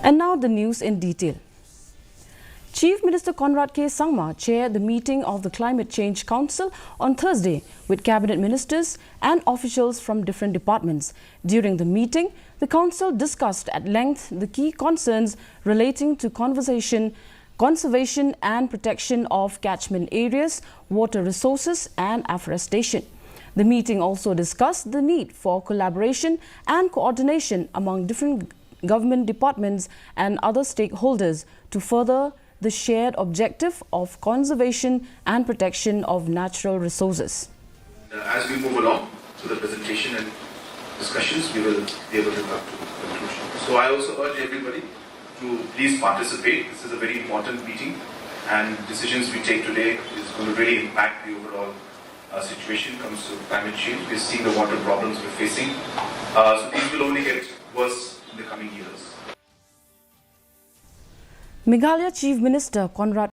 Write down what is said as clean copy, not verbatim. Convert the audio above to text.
And now the news in detail. Chief Minister Conrad K. Sangma chaired the meeting of the Climate Change Council on Thursday with cabinet ministers and officials from different departments. During the meeting, the council discussed at length the key concerns relating to conservation and protection of catchment areas, water resources and afforestation. The meeting also discussed the need for collaboration and coordination among different government departments and other stakeholders to further the shared objective of conservation and protection of natural resources. As we move along to the presentation and discussions, we will be able to come to a conclusion. So I also urge everybody to please participate. This is a very important meeting, and decisions we take today is going to really impact the overall situation when it comes to climate change. We're seeing the water problems we're facing. So these will only get worse in the coming years. Meghalaya Chief Minister Conrad